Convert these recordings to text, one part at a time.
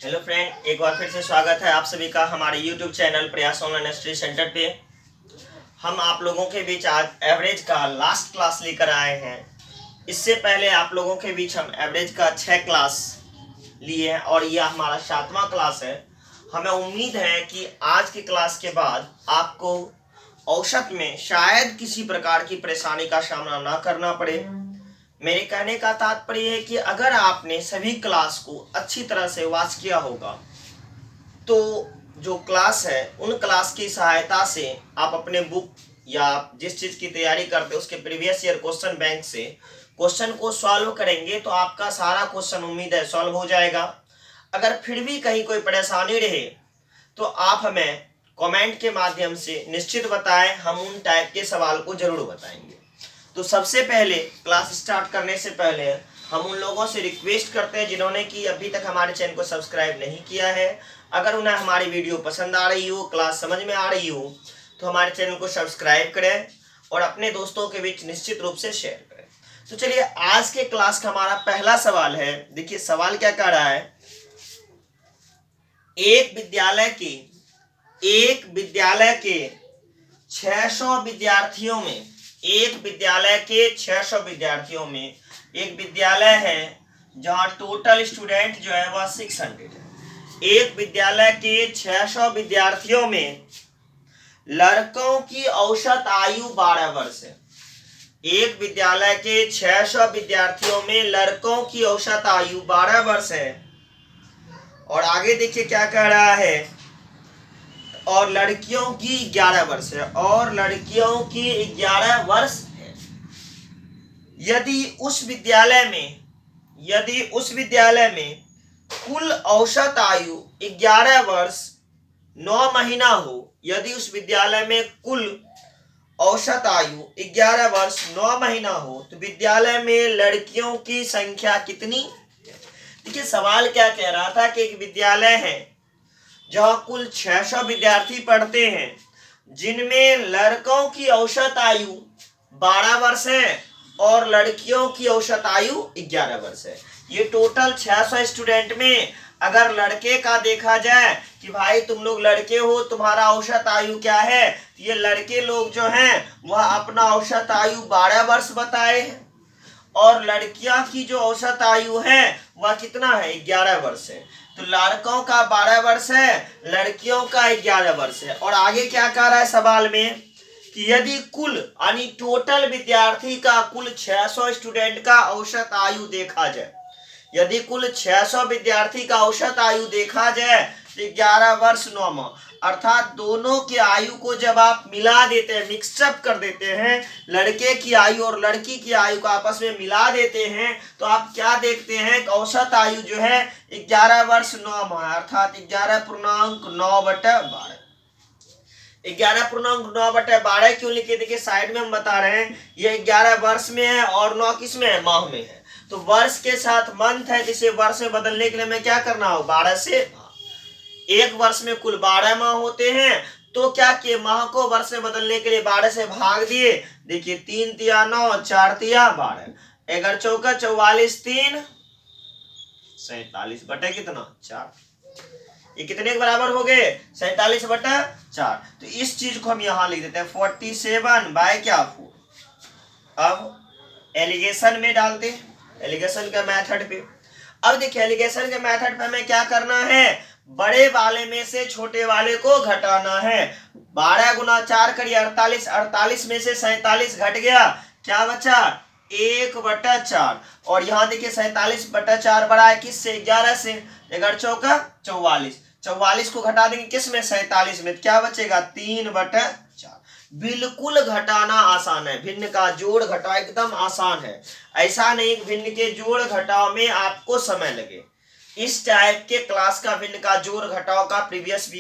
Hello friend, एक बार फिर से स्वागत है आप सभी का हमारे यूट्यूब चैनल प्रयास ऑनलाइन स्टडी सेंटर पे। हम आप लोगों के बीच आज एवरेज का लास्ट क्लास लेकर आए हैं। इससे पहले आप लोगों के बीच हम एवरेज का 6 क्लास लिए हैं और यह हमारा 7वां क्लास है। हमें उम्मीद है कि आज की क्लास के बाद आपको औसत में शायद किसी प्रकार की परेशानी का सामना ना करना पड़े। मेरे कहने का तात्पर्य है कि अगर आपने सभी क्लास को अच्छी तरह से वॉच किया होगा तो जो क्लास है उन क्लास की सहायता से आप अपने बुक या जिस चीज़ की तैयारी करते हैं उसके प्रीवियस ईयर क्वेश्चन बैंक से क्वेश्चन को सॉल्व करेंगे तो आपका सारा क्वेश्चन उम्मीद है सॉल्व हो जाएगा। अगर फिर भी कहीं कोई परेशानी रहे तो आप हमें कमेंट के माध्यम से निश्चित बताएं, हम उन टाइप के सवाल को जरूर बताएंगे। तो सबसे पहले क्लास स्टार्ट करने से पहले हम उन लोगों से रिक्वेस्ट करते हैं जिन्होंने कि अभी तक हमारे चैनल को सब्सक्राइब नहीं किया है, अगर उन्हें हमारी वीडियो पसंद आ रही हो, क्लास समझ में आ रही हो तो हमारे चैनल को सब्सक्राइब करें और अपने दोस्तों के बीच निश्चित रूप से शेयर करें। तो चलिए आज के क्लास का हमारा पहला सवाल है। देखिए सवाल क्या कह रहा है, एक विद्यालय के 600 विद्यार्थियों में एक विद्यालय है जहां टोटल स्टूडेंट जो है वह 600 है। एक विद्यालय के 600 विद्यार्थियों में लड़कों की औसत आयु 12 वर्ष है। एक विद्यालय के 600 विद्यार्थियों में लड़कों की औसत आयु 12 वर्ष है और आगे देखिए क्या कह रहा है, और लड़कियों की 11 वर्ष है और लड़कियों की 11 वर्ष है। यदि उस विद्यालय में कुल औसत आयु 11 वर्ष 9 महीना हो, यदि उस विद्यालय में कुल औसत आयु 11 वर्ष 9 महीना हो तो विद्यालय में लड़कियों की संख्या कितनी। देखिए सवाल क्या कह रहा था कि एक विद्यालय है जहां कुल 600 विद्यार्थी पढ़ते हैं जिनमें लड़कों की औसत आयु 12 वर्ष है और लड़कियों की औसत आयु 11 वर्ष है। ये टोटल 600 स्टूडेंट में अगर लड़के का देखा जाए कि भाई तुम लोग लड़के हो, तुम्हारा औसत आयु क्या है, ये लड़के लोग जो हैं वह अपना औसत आयु 12 वर्ष बताए हैं और लड़कियां की जो औसत आयु है वह कितना है 11 वर्ष है। तो लड़कों का 12 वर्ष है, लड़कियों का 11 वर्ष है। और आगे क्या कह रहा है सवाल में कि यदि कुल यानी टोटल विद्यार्थी का कुल 600 स्टूडेंट का औसत आयु देखा जाए, यदि कुल 600 विद्यार्थी का औसत आयु देखा जाए तो 11 वर्ष 9 माह, अर्थात दोनों की आयु को जब आप मिला देते हैं, मिक्सअप कर देते हैं, लड़के की आयु और लड़की की आयु को आपस में मिला देते हैं तो आप क्या देखते हैं, औसत आयु जो है 11 वर्ष 9 माह अर्थात 11.9/12। 11.9/12 क्यों लिखे, देखिए साइड में हम बता रहे हैं ये 11 वर्ष में है और 9 किस में है, माह में है। तो वर्ष के साथ मंथ है जिसे वर्ष में बदलने के लिए हमें क्या करना हो, 12 से, एक वर्ष में कुल 12 माह होते हैं तो क्या किए, माह को वर्ष में बदलने के लिए 12 से भाग दिए। देखिए 3 तिया 9, 4 तिया 12, 11 चौका 44, 3 47 बटे कितना 4, ये कितने के बराबर हो गए 47/4। तो इस चीज को हम यहां लिख देते हैं 47/4। अब एलिगेशन में डालते हैं, एलिगेशन का मेथड पे। अब देखिए एलिगेशन के मेथड पे हमें क्या करना है, बड़े वाले में से छोटे वाले को घटाना है। 12 गुना 4 करिए 48, 48 में से 47 घट गया, क्या बचा 1/4। और यहाँ देखिए 47/4 बड़ा है किससे, 11 से, 11 चौका 44, 44 को घटा देंगे किस में, 47 में, क्या बचेगा 3/4। बिल्कुल घटाना आसान है, भिन्न का जोड़ घटाव एकदम आसान है। ऐसा नहीं भिन्न के जोड़ घटाव में आपको समय लगे। इस टाइप के क्लास का भिन्न का जोड़ घटाव का प्रीवियस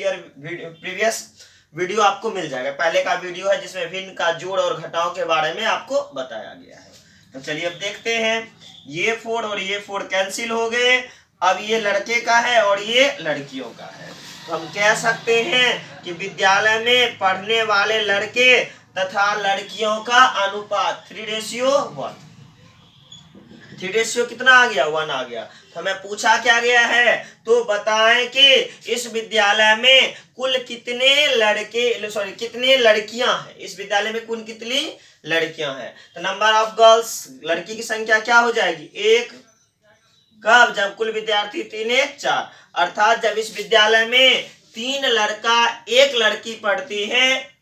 वीडियो आपको मिल जाएगा। पहले का वीडियो है जिसमें भिन्न का जोड़ और घटाव के बारे में आपको बताया गया है। तो चलिए अब देखते हैं, ये 4 और ये 4 कैंसिल हो गए। अब ये लड़के का है और ये लड़कियों का है, तो हम कह सकते हैं कि विद्यालय में पढ़ने वाले लड़के तथा लड़कियों का अनुपात 3:1। 3 कितना आ गया 1 आ गया। तो हमें पूछा क्या गया है, तो बताएं कि इस विद्यालय में कुल कितने कितने लड़कियां हैं। इस विद्यालय में कुल कितनी लड़कियां हैं। तो नंबर ऑफ गर्ल्स, लड़की की संख्या क्या हो जाएगी 1। कब, जब कुल विद्यार्थी 3 1 4, अर्थात जब इस विद्यालय में 3 लड़का 1 लड़की पढ़ती है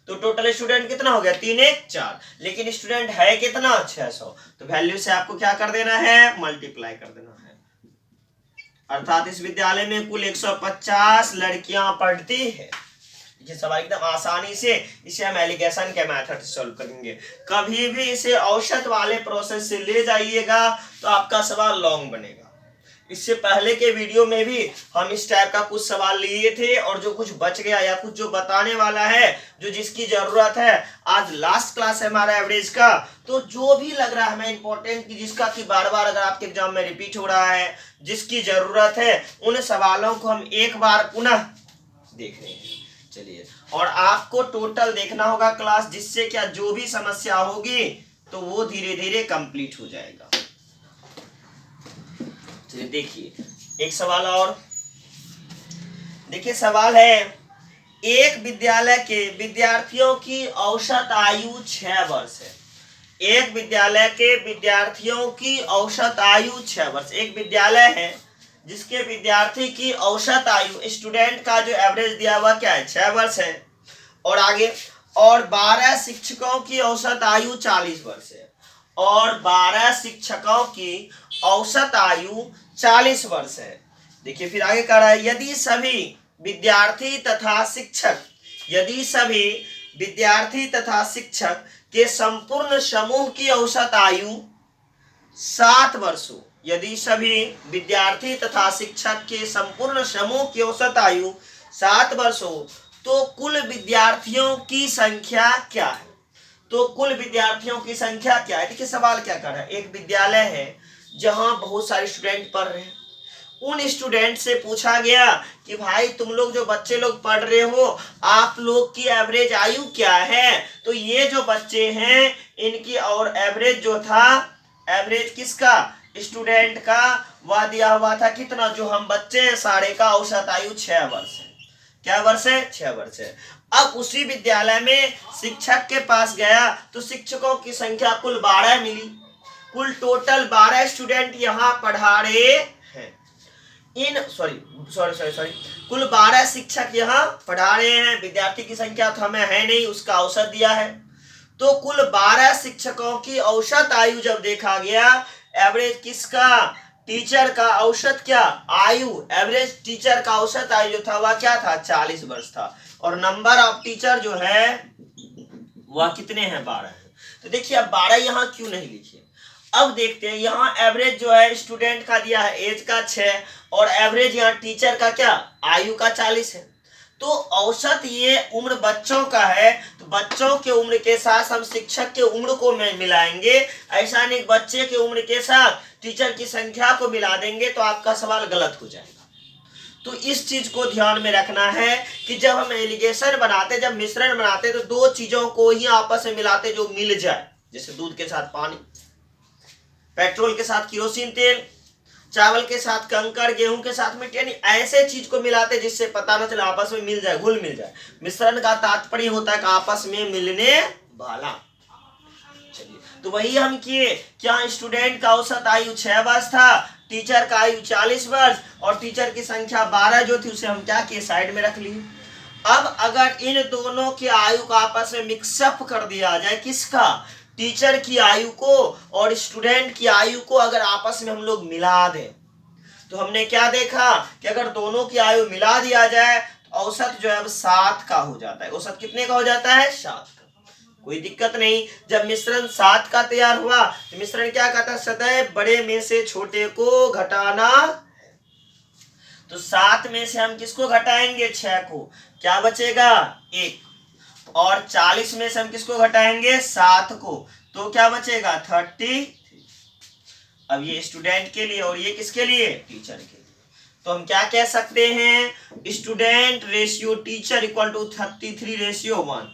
तो टोटल स्टूडेंट कितना हो गया 3 1 4, लेकिन स्टूडेंट है कितना 600। तो वैल्यू से आपको क्या कर देना है, मल्टीप्लाई कर देना है। अर्थात इस विद्यालय में कुल 150 लड़कियां पढ़ती है। ये सवाल एकदम आसानी से इसे हम एलिगेशन के मेथड से सॉल्व करेंगे। कभी भी इसे औसत वाले प्रोसेस से ले जाइएगा तो आपका सवाल लॉन्ग बनेगा। इससे पहले के वीडियो में भी हम इस टाइप का कुछ सवाल लिए थे और जो कुछ बच गया या कुछ जो बताने वाला है, जो जिसकी जरूरत है, आज लास्ट क्लास है हमारा एवरेज का, तो जो भी लग रहा है हमें इंपॉर्टेंट की जिसका कि बार बार अगर आपके एग्जाम में रिपीट हो रहा है, जिसकी जरूरत है, उन सवालों को हम एक बार पुनः देख रहे हैं। चलिए, और आपको टोटल देखना होगा क्लास, जिससे क्या जो भी समस्या होगी तो वो धीरे धीरे कंप्लीट हो जाएगा। चलिए देखिए एक सवाल और देखिए। सवाल है, एक विद्यालय के विद्यार्थियों की औसत आयु 6 वर्ष है। एक विद्यालय के विद्यार्थियों की औसत आयु 6 वर्ष। एक विद्यालय है जिसके विद्यार्थी की औसत आयु, स्टूडेंट का जो एवरेज दिया हुआ क्या है 6 वर्ष है। और आगे, और 12 शिक्षकों की औसत आयु 40 वर्ष है। और 12 शिक्षकों की औसत आयु 40 वर्ष है। देखिए फिर आगे कह रहा है, यदि सभी विद्यार्थी तथा शिक्षक के संपूर्ण समूह की औसत आयु 7 वर्ष हो। यदि सभी विद्यार्थी तथा शिक्षक के संपूर्ण समूह की औसत आयु 7 वर्ष हो तो कुल विद्यार्थियों की संख्या क्या है। तो कुल विद्यार्थियों की संख्या क्या है। देखिए सवाल क्या कर रहा है, एक विद्यालय है जहां बहुत सारे स्टूडेंट पढ़ रहे हैं। उन स्टूडेंट से पूछा गया कि भाई तुम लोग जो बच्चे लोग पढ़ रहे हो, आप लोग की एवरेज आयु क्या है। तो ये जो बच्चे हैं इनकी और एवरेज जो था, एवरेज किसका, स्टूडेंट का, वह दिया हुआ था कितना, जो हम बच्चे हैं सारे का औसत आयु 6 वर्ष है। क्या वर्ष है 6 वर्ष है। अब उसी विद्यालय में शिक्षक के पास गया तो शिक्षकों की संख्या कुल 12 मिली। कुल टोटल 12 स्टूडेंट यहाँ पढ़ा रहे हैं। कुल 12 शिक्षक यहाँ पढ़ा रहे हैं। विद्यार्थी की संख्या तो हमें है नहीं, उसका औसत दिया है। तो कुल 12 शिक्षकों की औसत आयु जब देखा गया, एवरेज किसका, टीचर का औसत क्या आयु, एवरेज टीचर का औसत आयु जो था वह क्या था 40 वर्ष था। और नंबर ऑफ टीचर जो है वह कितने हैं 12 है। तो देखिए अब 12 यहाँ क्यों नहीं लिखे। अब देखते हैं, यहाँ एवरेज जो है स्टूडेंट का दिया है एज का 6 और एवरेज यहाँ टीचर का क्या आयु का 40 है। तो औसत ये उम्र बच्चों का है, तो बच्चों के उम्र के साथ हम शिक्षक के उम्र को मिलाएंगे। ऐसा नहीं बच्चे के उम्र के साथ टीचर की संख्या को मिला देंगे तो आपका सवाल गलत हो जाएगा। तो इस चीज को ध्यान में रखना है कि जब हम एलिगेशन बनाते, जब मिश्रण बनाते, तो दो चीजों को ही आपस में मिलाते जो मिल जाए। जैसे दूध के साथ पानी, पेट्रोल के साथ किरोसिन तेल, चावल के साथ कंकड़, गेहूं के साथ मिट्टी, यानी ऐसे चीज को मिलाते जिससे पता न चले, आपस में मिल जाए, घुल मिल जाए। मिश्रण का तात्पर्य होता है कि आपस में मिलने वाला। चलिए तो वही हम किए, क्या स्टूडेंट का औसत आयु 6 वर्ष था, टीचर का आयु 40 वर्ष और टीचर की संख्या 12 जो थी उसे हम क्या किए साइड में रख लिए। अब अगर इन दोनों की आयु को आपस में मिक्सअप कर दिया जाए, किसका, टीचर की आयु को और स्टूडेंट की आयु को अगर आपस में हम लोग मिला दें, तो हमने क्या देखा कि अगर दोनों की आयु मिला दिया जाए तो औसत जो है अब 7 का हो जाता है। औसत कितने का हो जाता है 7 का। कोई दिक्कत नहीं। जब मिश्रण 7 का तैयार हुआ तो मिश्रण क्या कहता है, सदैव बड़े में से छोटे को घटाना। तो 7 में से हम किसको घटाएंगे 6 को, क्या बचेगा 1। और 40 में से हम किसको घटाएंगे 7 को, तो क्या बचेगा 33। अब ये स्टूडेंट के लिए और ये किसके लिए, टीचर के लिए। तो हम क्या कह सकते हैं, student ratio teacher equal to 33:1।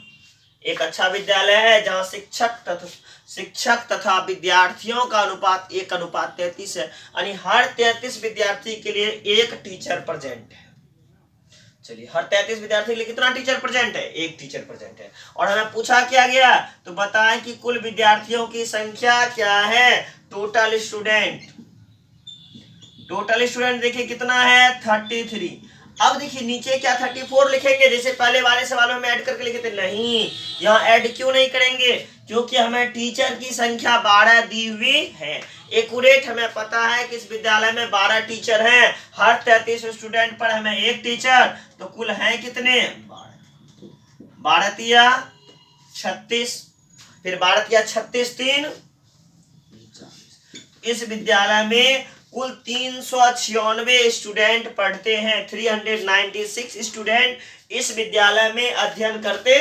एक अच्छा विद्यालय है जहां शिक्षक तथा शिक्षक तथा विद्यार्थियों का अनुपात 1:33 है, यानी हर 33 विद्यार्थी के लिए एक टीचर प्रेजेंट है। चलिए, हर 33 विद्यार्थी के लिए कितना टीचर प्रेजेंट है? एक टीचर प्रेजेंट है। और हमें पूछा क्या गया, तो बताएं कि कुल विद्यार्थियों की संख्या क्या है? टोटल स्टूडेंट देखिए कितना है? 33। अब देखिए नीचे क्या 34 लिखेंगे जैसे पहले वाले सवालों में ऐड करके लिखे थे? नहीं, यहाँ ऐड क्यों नहीं करेंगे? क्योंकि हमें टीचर की संख्या 12 दी हुई है। एक्यूरेट हमें पता है कि इस विद्यालय में 12 टीचर हैं, हर 33 स्टूडेंट पर हमें एक टीचर, तो कुल हैं कितने? 12 तिया 36, फिर 12 तिया 36 3 इस विद्यालय में कुल 396 स्टूडेंट पढ़ते हैं। 396 स्टूडेंट इस विद्यालय में अध्ययन करते।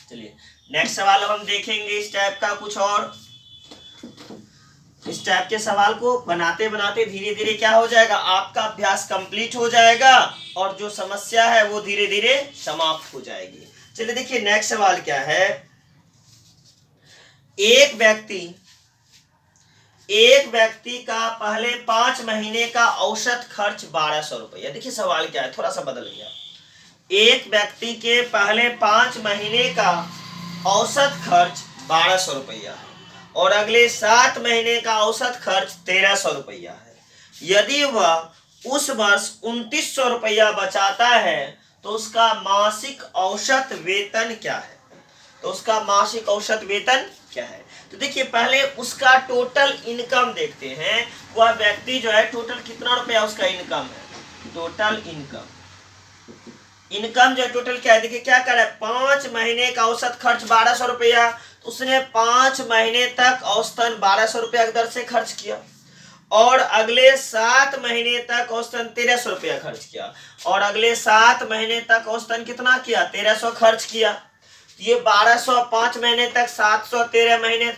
चलिए नेक्स्ट सवाल हम देखेंगे इस टाइप का कुछ और। इस टाइप के सवाल को बनाते बनाते धीरे धीरे क्या हो जाएगा, आपका अभ्यास कंप्लीट हो जाएगा और जो समस्या है वो धीरे धीरे समाप्त हो जाएगी। चलिए देखिए नेक्स्ट सवाल क्या है। एक व्यक्ति का पहले 5 महीने का औसत खर्च 1200 रुपया। देखिए सवाल क्या है, थोड़ा सा बदल गया। एक व्यक्ति के पहले 5 महीने का औसत खर्च 1200 रुपया है और अगले 7 महीने का औसत खर्च 1300 रुपया है। यदि वह उस वर्ष 2900 रुपया बचाता है तो उसका मासिक औसत वेतन क्या है? तो देखिए पहले उसका टोटल इनकम देखते हैं। वह व्यक्ति जो है टोटल कितना रुपया उसका इनकम है? टोटल इनकम जो है टोटल क्या है? देखिए क्या कर रहा है, 5 महीने का औसत खर्च 1200 रुपया, तो उसने 5 महीने तक औसतन 1200 रुपया की दर से खर्च किया और अगले 7 महीने तक औसतन 1300 रुपया खर्च किया और अगले 7 महीने तक औसतन कितना किया? 1300 खर्च किया। ये 1200 5 महीने तक, 700 13 महीने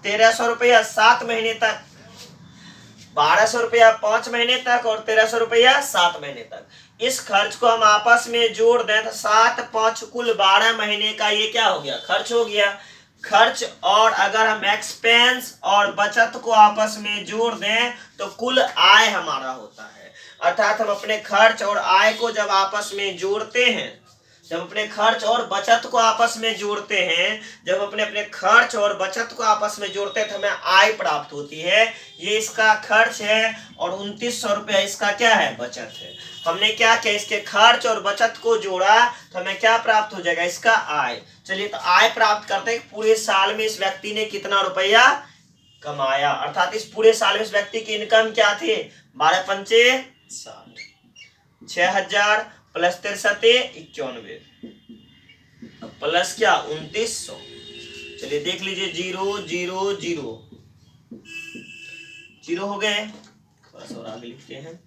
1300 रुपया 7 महीने तक, 1200 रुपया 5 महीने तक और 1300 रुपया 7 महीने तक। इस खर्च को हम आपस में जोड़ दें तो 7 5 कुल 12 महीने का ये क्या हो गया? खर्च हो गया। खर्च और अगर हम एक्सपेंस और बचत को आपस में जोड़ दें तो कुल आय हमारा होता है। अर्थात हम अपने खर्च और आय को जब आपस में जोड़ते हैं, जब अपने खर्च और बचत को आपस में जोड़ते हैं, जब अपने खर्च और बचत को आपस में जोड़ते हैं तो हमें आय प्राप्त होती है। ये इसका खर्च है और 2900 रुपया इसका क्या है? बचत है। हमने क्या किया, इसके खर्च और बचत को जोड़ा तो हमें क्या प्राप्त हो जाएगा? इसका आय। चलिए तो आय प्राप्त करते हैं पूरे साल में इस व्यक्ति ने कितना रुपया कमाया, अर्थात इस पूरे साल में इस व्यक्ति की इनकम क्या थी? 12 पंचे 60, 6000 प्लस 63 91 प्लस क्या? 2900। चलिए देख लीजिए 0 0 0 0 हो गए। थोड़ा सा और आगे लिखते हैं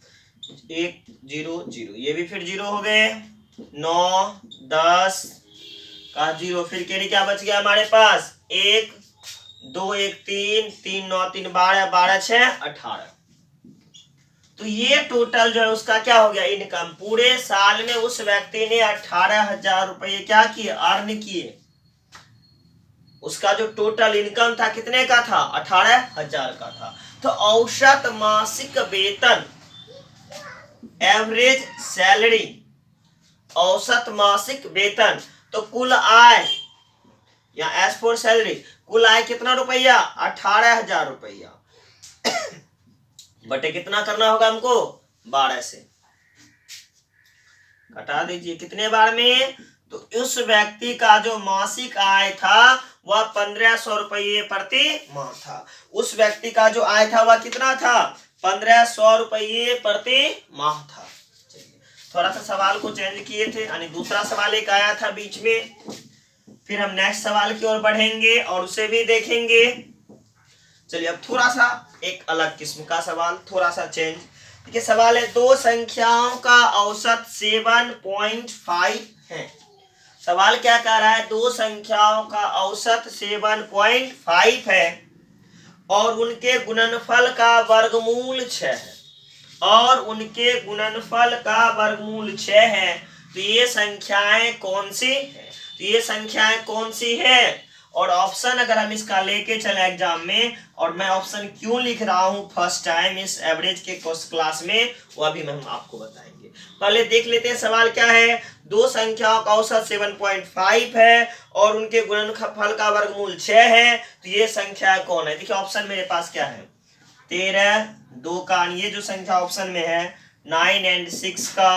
1 0 0, ये भी फिर 0 हो गए। 9 10 का 0, फिर क्या बच गया हमारे पास? 1 2 1 3 3 9 3 12 12 6 18। तो ये टोटल जो है उसका क्या हो गया? इनकम। पूरे साल में उस व्यक्ति ने 18,000 रुपये क्या किए? अर्न किए। उसका जो टोटल इनकम था कितने का था? 18,000 का था। तो औसत मासिक वेतन, एवरेज सैलरी, औसत मासिक वेतन, तो कुल आय या एज फॉर सैलरी, कुल आय कितना रुपया? 18,000 रुपया बटे कितना करना होगा हमको? 12 से घटा दीजिए कितने बार में? तो उस व्यक्ति का जो मासिक आय था वह 1500 रुपये प्रति माह था। उस व्यक्ति का जो आय था वह कितना था? 1500 रुपये प्रति माह था। थोड़ा सा सवाल को चेंज किए थे, यानी दूसरा सवाल एक आया था बीच में। फिर हम नेक्स्ट सवाल की ओर बढ़ेंगे और उसे भी देखेंगे। चलिए अब थोड़ा सा एक अलग किस्म का सवाल, थोड़ा सा चेंज। देखिए सवाल है, दो संख्याओं का औसत 7.5 है। सवाल क्या कह रहा है? दो संख्याओं का औसत 7.5 है और उनके गुणनफल का वर्गमूल 6 है तो ये संख्याएं कौन सी है? और ऑप्शन अगर हम इसका लेके चले एग्जाम में, और मैं ऑप्शन क्यों लिख रहा हूं फर्स्ट टाइम इस एवरेज के क्लास में, वो अभी हम आपको बताएंगे। पहले देख लेते हैं सवाल क्या है। दो संख्याओं का औसत 7.5 है और उनके गुणनफल का वर्गमूल 6 है, तो ये संख्या कौन है। देखिए ऑप्शन मेरे पास क्या है, 13, 2 का, ये जो संख्या ऑप्शन में है 9 एंड 6 का।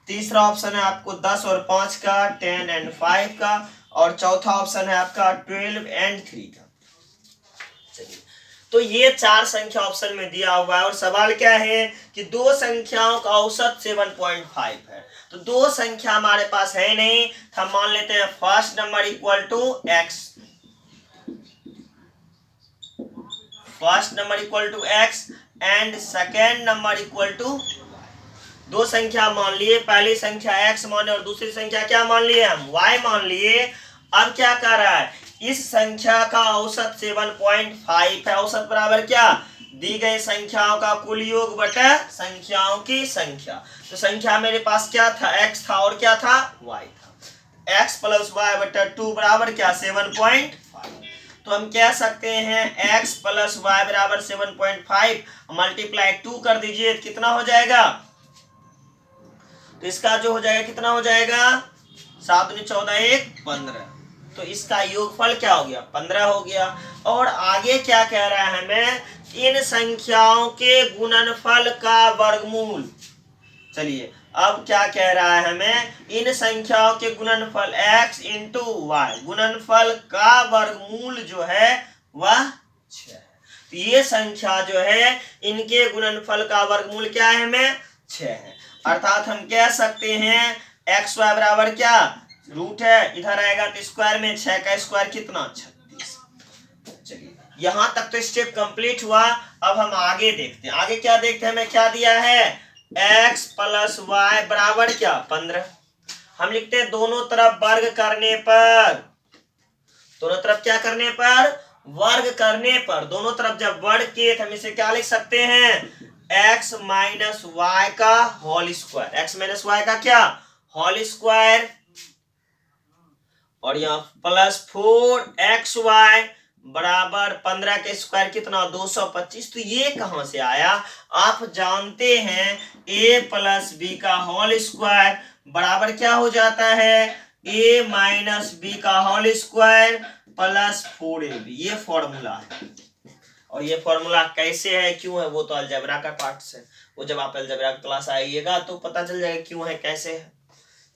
तीसरा ऑप्शन है आपको 10 और 5 का, 10 एंड 5 का। और चौथा ऑप्शन है आपका 12 एंड 3 का। चलिए, तो ये 4 संख्या ऑप्शन में दिया हुआ है और सवाल क्या है कि दो संख्याओं का औसत 7.5 है। तो दो संख्या हमारे पास है नहीं, हम मान लेते हैं first number equal to x, first number equal to x and second number equal to, दो संख्या मान लिए, पहली संख्या x माने और दूसरी संख्या क्या मान लिए हम, y मान लिए। अब क्या कर रहा है, इस संख्या का औसत 7.5 है। औसत बराबर क्या, दी गई संख्याओं का कुल योग बटा संख्याओं की संख्या। तो संख्या मेरे पास क्या था, x था और क्या था, y था। x प्लस वाई बटा 2 बराबर क्या, 7.5। तो हम कह सकते हैं x प्लस वाई बराबर 7.5, मल्टीप्लाई 2 कर दीजिए, कितना हो जाएगा, तो इसका जो हो जाएगा कितना हो जाएगा, 7 दूनी 14, 1 15। तो इसका योगफल क्या हो गया, 15 हो गया। और आगे क्या कह रहा है हमें, इन संख्याओं के गुणनफल का वर्गमूल। चलिए अब क्या कह रहा है हमें, इन संख्याओं के गुणनफल x इंटू वाई, गुणनफल का वर्गमूल जो है वह 6 है। तो ये संख्या जो है इनके गुणनफल का वर्गमूल क्या है हमें, 6 है। अर्थात हम कह सकते हैं एक्स वाई बराबर क्या, रूट है, इधर आएगा तो स्क्वायर में 6 का स्क्वायर कितना, 36। चलिए यहां तक तो स्टेप कंप्लीट हुआ। अब हम आगे देखते हैं, आगे क्या देखते हैं, हमें क्या दिया है, x प्लस वाई बराबर क्या, 15। हम लिखते हैं दोनों तरफ वर्ग करने पर, दोनों तरफ क्या करने पर, वर्ग करने पर, दोनों तरफ जब वर्ग किए तो हम इसे क्या लिख सकते हैं, x माइनस वाई का whole square, x minus y का क्या, होल स्क्वायर, और यहाँ प्लस 4xy बराबर 15 के स्क्वायर कितना, 225। तो ये कहां से आया, आप जानते हैं a प्लस बी का होल स्क्वायर बराबर क्या हो जाता है, a माइनस बी का होल स्क्वायर प्लस 4ab, ये फॉर्मूला है। और ये फॉर्मूला कैसे है, क्यों है, वो तो अलजेब्रा का पार्ट है, वो जब आप अलजेब्रा क्लास आइएगा तो पता चल जाएगा क्यों है कैसे है।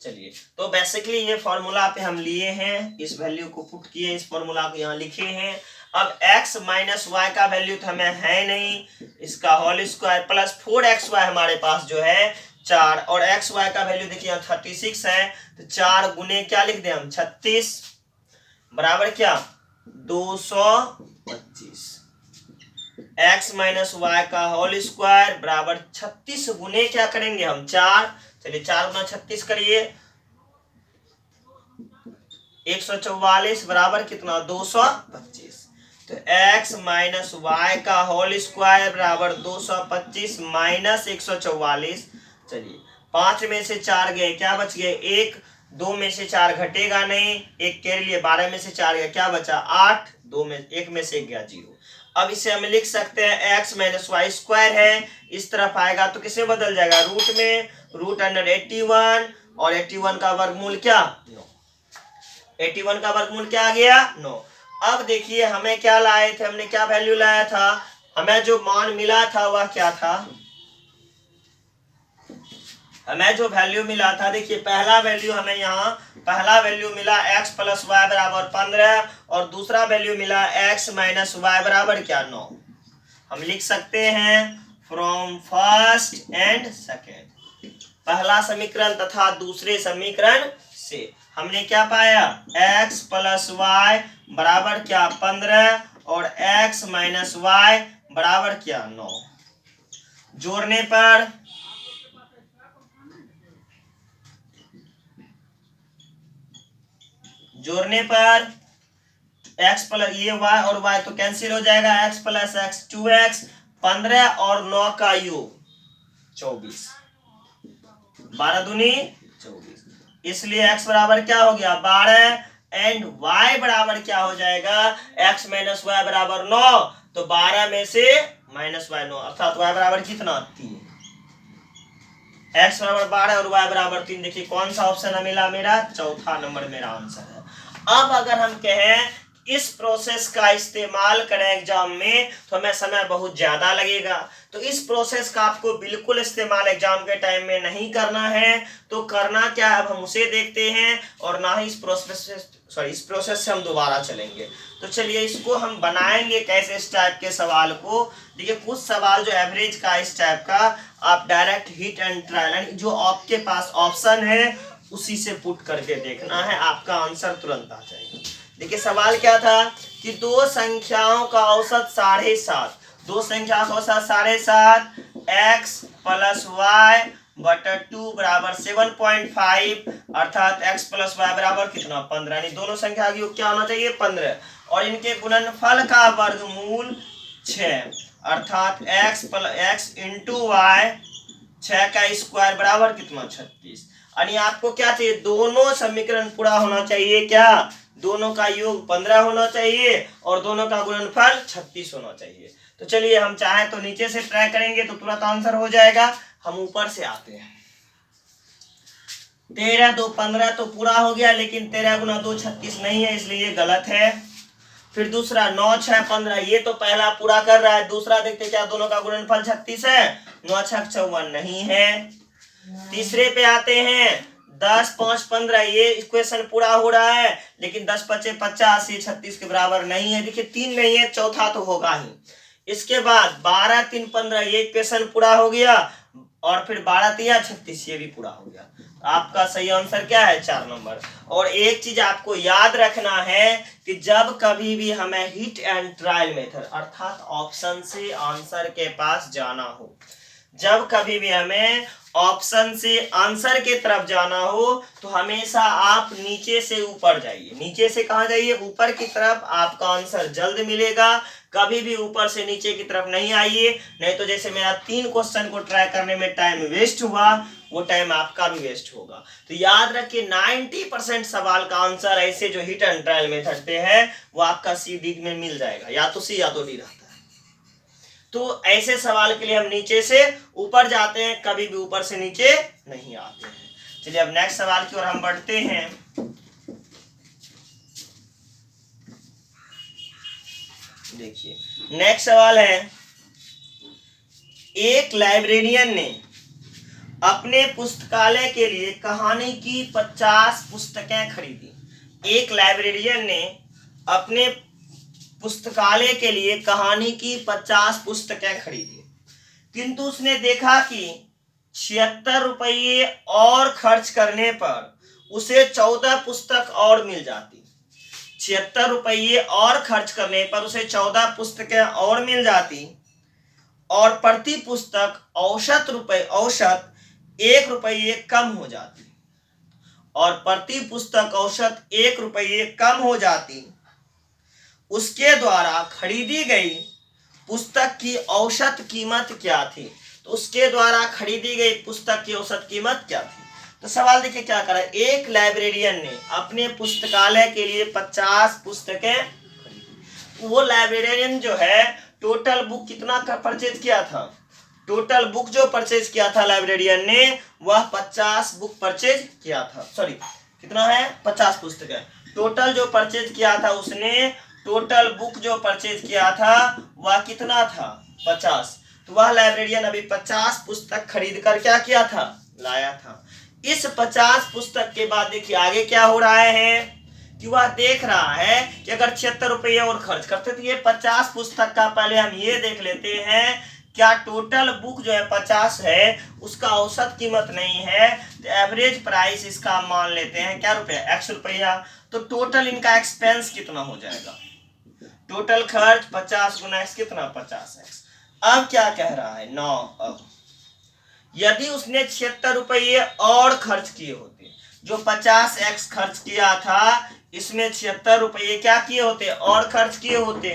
चलिए तो बेसिकली ये फॉर्मूला पे हम लिए हैं, इस वैल्यू को पुट किए, इस फॉर्मूला को यहाँ लिखे हैं। अब x माइनस वाई का वैल्यू तो हमें है नहीं, इसका होल स्क्वायर प्लस 4xy हमारे पास जो है 4, और xy का वैल्यू देखिए यहाँ 36 है, तो 4 गुने क्या लिख दे हम, 36 बराबर क्या, 225। x माइनस वाई का होल स्क्वायर बराबर 36 गुने क्या करेंगे हम, 4। चलिए 4 गुना 36 करिए, 144 बराबर कितना, 225। तो x माइनस वाई का होल स्क्वायर बराबर 225 माइनस 144। चलिए 5 में से 4 गए, क्या बच गए, 1, 2 में से 4 घटेगा नहीं, 1 के लिए 12 में से 4 गया, क्या बचा, 8, 2 में 1 में से 1 गया, 0। अब इसे हम लिख सकते हैं x माइनस वाई स्क्वायर है, इस तरफ आएगा तो किसमें बदल जाएगा, रूट में, रूट अंडर 81, और 81 का वर्गमूल क्या, 9। 81 का वर्गमूल क्या आ गया, 9। अब देखिए हमें क्या लाए थे, हमने क्या वैल्यू लाया था, हमें जो मान मिला था वह क्या था, हमें जो वैल्यू मिला था, देखिए पहला वैल्यू हमें यहाँ, पहला वैल्यू मिला x प्लस वाई बराबर 15, और दूसरा वैल्यू मिला x माइनस वाई बराबर क्या, 9। हम लिख सकते हैं फ्रॉम फर्स्ट एंड सेकेंड, पहला समीकरण तथा दूसरे समीकरण से हमने क्या पाया, x प्लस वाई बराबर क्या, 15, और x माइनस वाई बराबर क्या, 9। जोड़ने पर x प्लस ये y और y तो कैंसिल हो जाएगा, x प्लस x 2x, 15 और 9 का योग 24, 12 दूनी 24, इसलिए x बराबर क्या हो गया, 12, एंड y बराबर क्या हो जाएगा, x माइनस वाई बराबर 9, तो 12 में से माइनस वाई 9, अर्थात y बराबर कितना 3, x बराबर 12 और y बराबर 3। देखिए कौन सा ऑप्शन मिला, मेरा चौथा नंबर मेरा आंसर है। अब अगर हम कहें इस प्रोसेस का इस्तेमाल करें एग्जाम में तो हमें समय बहुत ज्यादा लगेगा, तो इस प्रोसेस का आपको बिल्कुल इस्तेमाल एग्जाम के टाइम में नहीं करना है। तो करना क्या है, अब हम उसे देखते हैं, और ना ही इस प्रोसेस से हम दोबारा चलेंगे। तो चलिए इसको हम बनाएंगे कैसे, इस टाइप के सवाल को। देखिए कुछ सवाल जो एवरेज का इस टाइप का, आप डायरेक्ट हिट एंड ट्रायल जो आपके पास ऑप्शन है उसी से पुट करके देखना है, आपका आंसर तुरंत आ जाएगा। देखिए सवाल क्या था कि दो संख्याओं का औसत 7.5, दो संख्याओं का औसत 7.5, x प्लस वाई बटा 2 बराबर 7.5, अर्थात x प्लस वाई बराबर कितना 15, यानी दोनों संख्या का योग क्या होना चाहिए 15, और इनके गुणनफल का वर्गमूल 6, अर्थात x इंटू वाई 6 का स्क्वायर बराबर कितना 36। यानी आपको क्या चाहिए, दोनों समीकरण पूरा होना चाहिए, क्या दोनों का योग 15 होना चाहिए और दोनों का गुणनफल 36 होना चाहिए। तो चलिए हम चाहें तो नीचे से ट्राई करेंगे तो तुरंत आंसर हो जाएगा। हम ऊपर से आते हैं, 13 2 15 तो पूरा हो गया, लेकिन 13 गुना 2 36 नहीं है, इसलिए ये गलत है। फिर दूसरा 9 6 15, ये तो पहला पूरा कर रहा है। दूसरा देखते क्या दोनों का गुणनफल 36 है, 9 6 54 नहीं है। तीसरे पे आते हैं, 10 5 15, ये इक्वेशन पूरा हो रहा है, लेकिन 10 5 50, ये 36 के बराबर नहीं है। देखिए 3 नहीं है, चौथा तो होगा ही। इसके बाद 12 3 15, ये इक्वेशन पूरा हो गया, और फिर 12 3 36, ये भी पूरा हो गया। आपका सही आंसर क्या है 4 नंबर। और एक चीज आपको याद रखना है कि जब कभी भी हमें हिट एंड ट्रायल मेथड अर्थात ऑप्शन से आंसर के पास जाना हो, जब कभी भी हमें ऑप्शन से आंसर के तरफ जाना हो, तो हमेशा आप नीचे से ऊपर जाइए। नीचे से कहाँ जाइए, ऊपर की तरफ, आपका आंसर जल्द मिलेगा। कभी भी ऊपर से नीचे की तरफ नहीं आइए, नहीं तो जैसे मेरा 3 क्वेश्चन को ट्राई करने में टाइम वेस्ट हुआ, वो टाइम आपका भी वेस्ट होगा। तो याद रखिए 90% सवाल का आंसर ऐसे जो हिट एंड ट्रायल मेथड पे है वो आपका सी डी में मिल जाएगा, या तो सी या तो डी रहता है। तो ऐसे सवाल के लिए हम नीचे से ऊपर जाते हैं, कभी भी ऊपर से नीचे नहीं आते हैं। चलिए अब नेक्स्ट सवाल की ओर हम बढ़ते हैं। देखिए नेक्स्ट सवाल है, एक लाइब्रेरियन ने अपने पुस्तकालय के लिए कहानी की 50 पुस्तकें खरीदी। एक लाइब्रेरियन ने अपने पुस्तकालय के लिए कहानी की 50 पुस्तकें खरीदी, किंतु उसने देखा कि 76 रुपये और खर्च करने पर उसे 14 पुस्तक और मिल जाती। 76 रुपये और खर्च करने पर उसे 14 पुस्तकें और मिल जाती, और प्रति पुस्तक औसत 1 रुपये कम हो जाती, और प्रति पुस्तक औसत 1 रुपये कम हो जाती। उसके द्वारा खरीदी गई पुस्तक की औसत कीमत क्या थी। तो उसके द्वारा खरीदी गई पुस्तक की औसत कीमत क्या थी। तो सवाल देखिए क्या करा, एक लाइब्रेरियन ने अपने पुस्तकालय के लिए 50 पुस्तकें खरीदी। वो लाइब्रेरियन जो है टोटल बुक कितना का परचेज किया था, टोटल बुक जो परचेज किया था लाइब्रेरियन ने वह 50 बुक परचेज किया था। सॉरी कितना है 50 पुस्तकें टोटल जो परचेज किया था उसने, टोटल बुक जो परचेज किया था वह कितना था 50। तो वह लाइब्रेरियन अभी 50 पुस्तक खरीद कर क्या किया था, लाया था। इस 50 पुस्तक के बाद देखिए आगे क्या हो रहा है कि वह देख रहा है कि अगर 76 रुपये और खर्च करते तो ये 50 पुस्तक का पहले हम ये देख लेते हैं क्या टोटल बुक जो है 50 है उसका औसत कीमत नहीं है, तो एवरेज प्राइस इसका मान लेते हैं क्या रुपया, x रुपया। तो टोटल इनका एक्सपेंस कितना हो जाएगा, टोटल खर्च 50 गुना x कितना 50x। अब क्या कह रहा है 9, अब यदि उसने 76 रुपये और खर्च किए होते, जो 50x खर्च किया था इसमें 76 रुपये क्या किए होते और खर्च किए होते,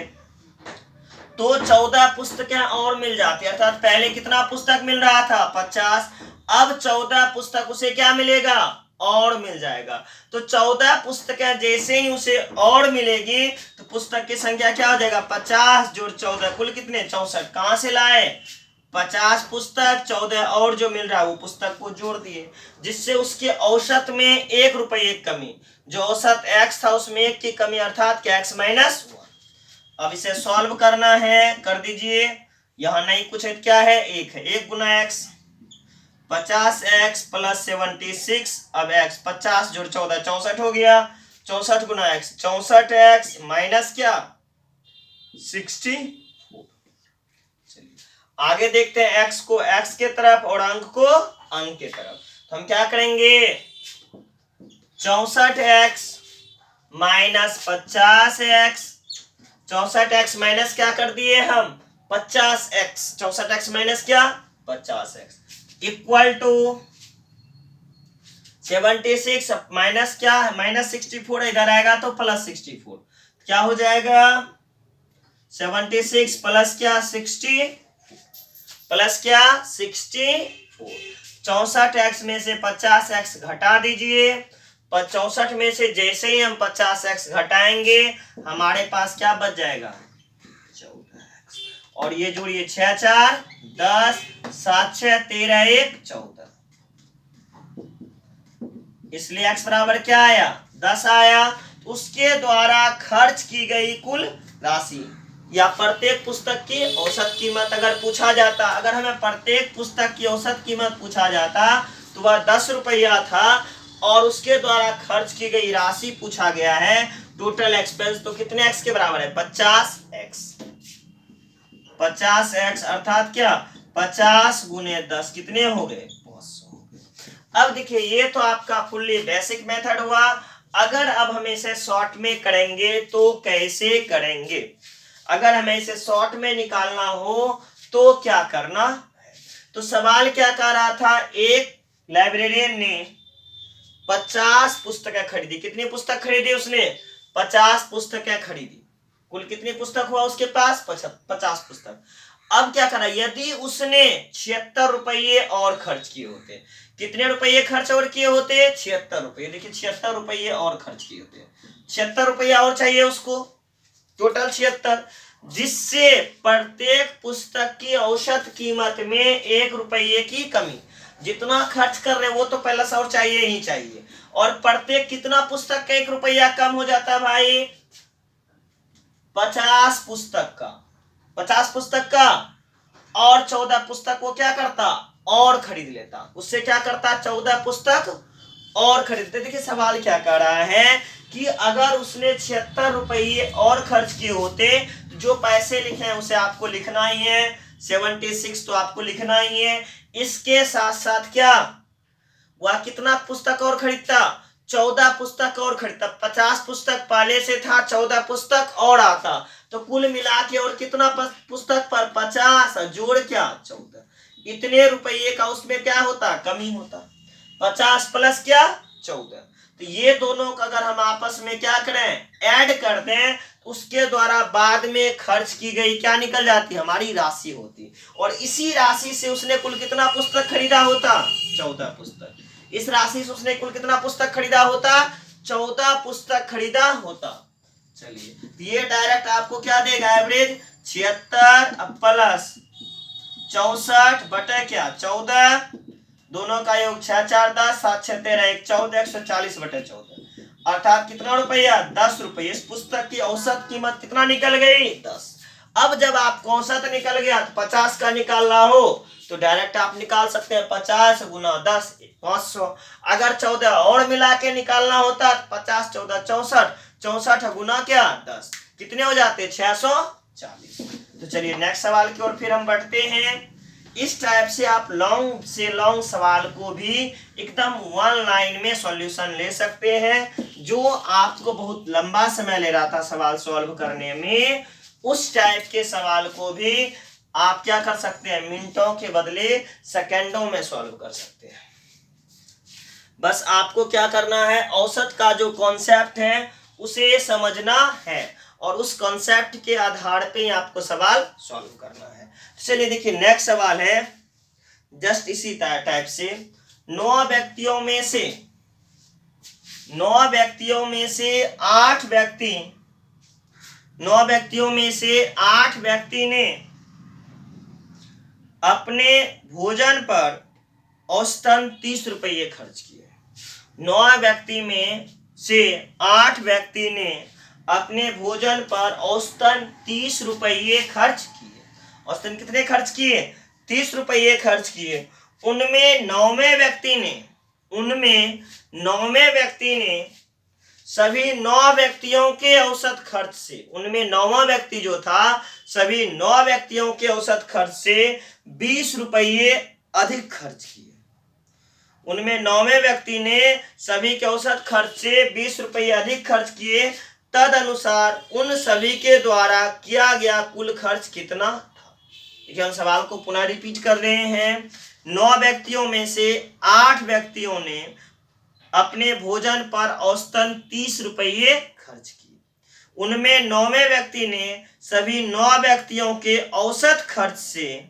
तो 14 पुस्तकें और मिल जाती। अर्थात पहले कितना पुस्तक मिल रहा था 50, अब 14 पुस्तक उसे क्या मिलेगा और मिल जाएगा। तो 14 पुस्तकें जैसे ही उसे और मिलेगी तो पुस्तक की संख्या क्या हो जाएगा, 50 जोड़ 14 कुल कितने 64। कहां से लाए, 50 पुस्तक 14 और जो मिल रहा है वो पुस्तक को जोड़ दिए, जिससे उसके औसत में 1 रुपये की कमी, जो औसत x था उसमें 1 की कमी अर्थात क्या x माइनस 1। अब इसे सॉल्व करना है, कर दीजिए। यहां नहीं कुछ है, क्या है 1 है, 1 गुना x 50x प्लस 76। अब x 50 जोड़ 14 64 हो गया, 64 गुना x 64x माइनस क्या 60। चलिए आगे देखते हैं, x को x के तरफ और अंक को अंक के तरफ। तो हम क्या करेंगे, 64x minus 50x, 64x minus क्या कर दिए हम 50x, 64x माइनस क्या 50x इक्वल टू 76 माइनस क्या माइनस 64, इधर आएगा तो प्लस 64, क्या हो जाएगा 76 प्लस क्या 60 प्लस क्या 64। 64x में से 50x घटा दीजिए, 64 में से जैसे ही हम 50x घटाएंगे हमारे पास क्या बच जाएगा 14x, और ये जोड़िए 6 4 10 7 6 13 1 14, इसलिए x बराबर क्या आया 10 आया। उसके द्वारा खर्च की गई कुल राशि या प्रत्येक पुस्तक की औसत कीमत अगर पूछा जाता, अगर हमें प्रत्येक पुस्तक की औसत कीमत पूछा जाता तो वह 10 रुपया था, और उसके द्वारा खर्च की गई राशि पूछा गया है टोटल एक्सपेंस, तो कितने x के बराबर है 50x, 50x अर्थात क्या 50 गुने 10 कितने हो गए 500। अब देखिए ये तो आपका फुल्ली बेसिक मेथड हुआ। अगर अब हम इसे शॉर्ट में करेंगे तो कैसे करेंगे, अगर हमें इसे शॉर्ट में निकालना हो तो क्या करना है। तो सवाल क्या कह रहा था, एक लाइब्रेरियन ने 50 पुस्तकें खरीदी, कितनी पुस्तक खरीदी उसने 50 पुस्तकें खरीदी, कुल कितनी पुस्तक हुआ उसके पास 50 पुस्तक। अब क्या करा, यदि उसने 76 रुपये और खर्च किए होते, कितने रुपये खर्च और किए होते 76 रुपये, देखिए 76 रुपये और खर्च किए होते, 76 रुपया और चाहिए उसको टोटल 76, जिससे प्रत्येक पुस्तक की औसत कीमत में 1 रुपये की कमी, जितना खर्च कर रहे वो तो पहला सौ चाहिए ही चाहिए, और प्रत्येक कितना पुस्तक का 1 रुपया कम हो जाता है भाई 50 पुस्तक का, 50 पुस्तक का, और 14 पुस्तक वो क्या करता और खरीद लेता, उससे क्या करता 14 पुस्तक और खरीदते। देखिए सवाल क्या कर रहा है कि अगर उसने 76 रुपये और खर्च किए होते तो जो पैसे लिखे हैं उसे आपको लिखना ही है, 76 तो आपको लिखना ही है, इसके साथ साथ क्या वह कितना पुस्तक और खरीदता 14 पुस्तक और खरीदता, 50 पुस्तक पहले से था 14 पुस्तक और आता, तो कुल मिला के और कितना पुस्तक पर 50 जोड़ क्या 14, इतने रुपये का उसमें क्या होता कमी होता, 50 प्लस क्या 14। तो ये दोनों का अगर हम आपस में क्या करें ऐड कर दें तो उसके द्वारा बाद में खर्च की गई क्या निकल जाती हमारी राशि होती, और इसी राशि से उसने कुल कितना पुस्तक खरीदा होता 14 पुस्तक, इस राशि से उसने कुल कितना पुस्तक खरीदा होता 14 पुस्तक खरीदा होता। चलिए तो ये डायरेक्ट आपको क्या देगा एवरेज 76 प्लस 64 बटे क्या 14, दोनों का योग 6 4 10 7 6 13 1 14 140 बटे 14, अर्थात कितना रुपया 10 रुपये। इस पुस्तक की औसत कीमत कितना निकल गई 10। अब जब आपको औसत निकल गया तो 50 का निकालना हो तो डायरेक्ट आप निकाल सकते हैं 50 गुना 10 500, अगर 14 और मिला के निकालना होता 50 14 64, 64 गुना क्या 10 कितने हो जाते 640। तो चलिए नेक्स्ट सवाल की ओर फिर हम बढ़ते हैं। इस टाइप से आप लॉन्ग से लॉन्ग सवाल को भी एकदम वन लाइन में सॉल्यूशन ले सकते हैं, जो आपको बहुत लंबा समय ले रहा था सवाल सॉल्व करने में, उस टाइप के सवाल को भी आप क्या कर सकते हैं मिनटों के बदले सेकंडों में सॉल्व कर सकते हैं। बस आपको क्या करना है औसत का जो कॉन्सेप्ट है उसे समझना है, और उस कॉन्सेप्ट के आधार पे ही आपको सवाल सॉल्व करना है। तो चलिए देखिए नेक्स्ट सवाल है जस्ट इसी टाइप से, 9 व्यक्तियों में से 9 व्यक्तियों में से 8 व्यक्ति 9 व्यक्तियों में से 8 व्यक्ति ने अपने भोजन पर औसतन 30 रुपये खर्च किए। 9 व्यक्ति में से 8 व्यक्ति ने अपने भोजन पर औसतन 30 रुपये खर्च किए। औसतन कितने खर्च किए? 30 रुपये खर्च किए। उनमें नौवें व्यक्ति ने सभी 9 व्यक्तियों के औसत खर्च से, उनमें 9वां व्यक्ति जो था सभी 9 व्यक्तियों के औसत खर्च से 20 रुपये अधिक खर्च किए। उनमें 9वें व्यक्ति ने सभी के औसत खर्च से 20 रुपये अधिक खर्च किए। तद अनुसार उन सभी के द्वारा किया गया कुल खर्च कितना था? देखिए हम सवाल को पुनः रिपीट कर रहे हैं। 9 व्यक्तियों में से 8 व्यक्तियों ने अपने भोजन पर औसतन 30 रुपये खर्च किए। उनमें 9वें व्यक्ति ने सभी 9 व्यक्तियों के औसत खर्च से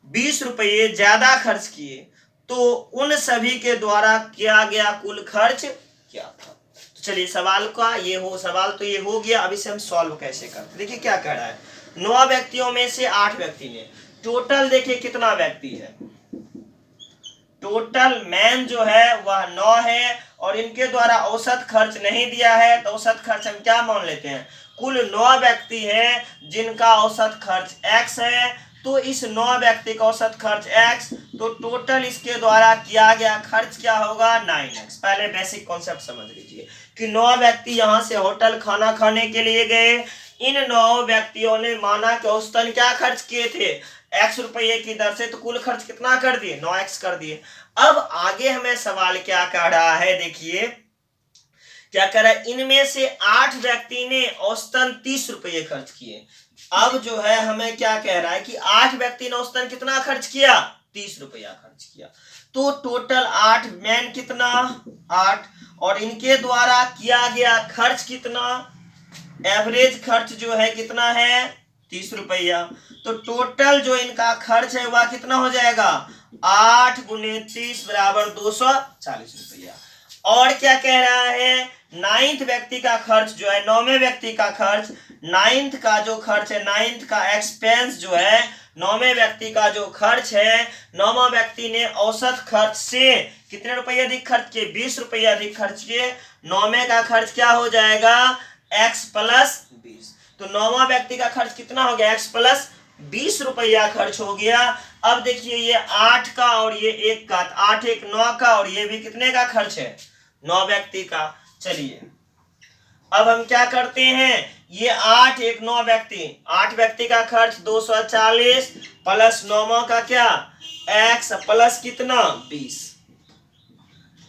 20 रुपये ज्यादा खर्च किए। तो उन सभी के द्वारा किया गया कुल खर्च क्या था? तो चलिए सवाल तो ये हो गया। अब इसे हम सॉल्व कैसे करते? देखिए क्या कह रहा है। 9 व्यक्तियों में से 8 व्यक्ति ने, टोटल देखिए कितना व्यक्ति है। टोटल मैन जो है वह 9 है और इनके द्वारा औसत खर्च नहीं दिया है, तो औसत खर्च हम क्या मान लेते हैं? कुल 9 व्यक्ति है जिनका औसत खर्च x है। तो इस 9 व्यक्ति का औसत खर्च x, तो टोटल इसके द्वारा किया गया खर्च क्या होगा? 9x। पहले बेसिक कॉन्सेप्ट समझ लीजिए कि 9 व्यक्ति यहाँ से होटल खाना खाने के लिए गए। इन 9 व्यक्तियों ने माना कि औसतन क्या खर्च किए थे? x रुपये की दर से, तो कुल खर्च कितना कर दिए? 9x कर दिए। अब आगे हमें सवाल क्या कह रहा है? देखिए क्या कह रहा है। इनमें से 8 व्यक्ति ने औसतन 30 रुपये खर्च किए। अब जो है हमें क्या कह रहा है कि 8 व्यक्ति ने औसतन कितना खर्च किया? 30 रुपया खर्च किया। तो टोटल 8 मैन कितना? 8, और इनके द्वारा किया गया खर्च कितना? एवरेज खर्च जो है कितना है? 30 रुपया। तो टोटल जो इनका खर्च है वह कितना हो जाएगा? 8 गुने 30 बराबर 240 रुपया। और क्या कह रहा है? 9th व्यक्ति का खर्च जो है, 9वें व्यक्ति का खर्च, 9th का जो खर्च है, 9th का एक्सपेंस जो है, 9वें व्यक्ति का जो खर्च है, 9वां व्यक्ति ने औसत खर्च से कितने रुपये अधिक खर्च किए? 20 रुपये अधिक खर्च किए। 9वें का खर्च क्या हो जाएगा? x plus 20। तो 9वां व्यक्ति का खर्च कितना हो गया? x प्लस 20 रुपया खर्च हो गया। अब देखिए ये 8 का और ये 1 का, 8 1 9 का, और ये भी कितने का खर्च है? 9 व्यक्ति का। चलिए अब हम क्या करते हैं, ये 8 1 9 व्यक्ति, 8 व्यक्ति का खर्च 240 प्लस 9 का क्या? x प्लस कितना? 20।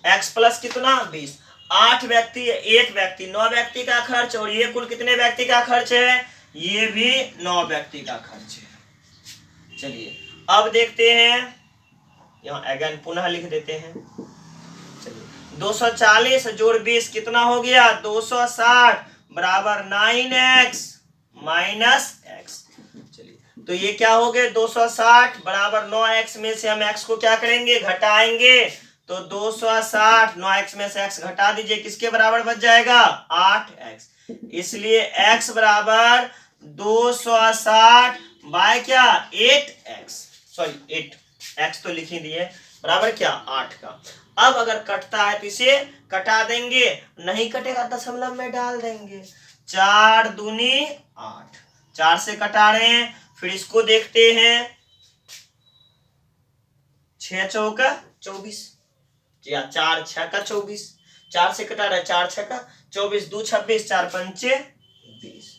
x प्लस कितना? 20। 8 व्यक्ति 1 व्यक्ति, 9 व्यक्ति का खर्च, और ये कुल कितने व्यक्ति का खर्च है? ये भी 9 व्यक्ति का खर्च है। चलिए अब देखते हैं, यहाँ अगेन पुनः लिख देते हैं। चलिए 240 जोड़ 20 कितना हो गया? 260 बराबर 9x माइनस x। चलिए तो ये क्या हो गए? 260 बराबर 9x में से हम x को क्या करेंगे? घटाएंगे। तो 260 9x में से x घटा दीजिए, किसके बराबर बच जाएगा? 8x। इसलिए x बराबर 260 बाय क्या? 8x, सॉरी 8x तो लिख ही दिए, बराबर क्या? 8 का। अब अगर कटता है तो इसे कटा देंगे, नहीं कटेगा दशमलव में डाल देंगे। 4 दूनी 8, 4 से कटा रहे हैं। फिर इसको देखते हैं, 6 चौका 24 या 4 6 का 24, 4 से कटा रहे, 4 6 का 24, 2 26, 4 पंचे 20।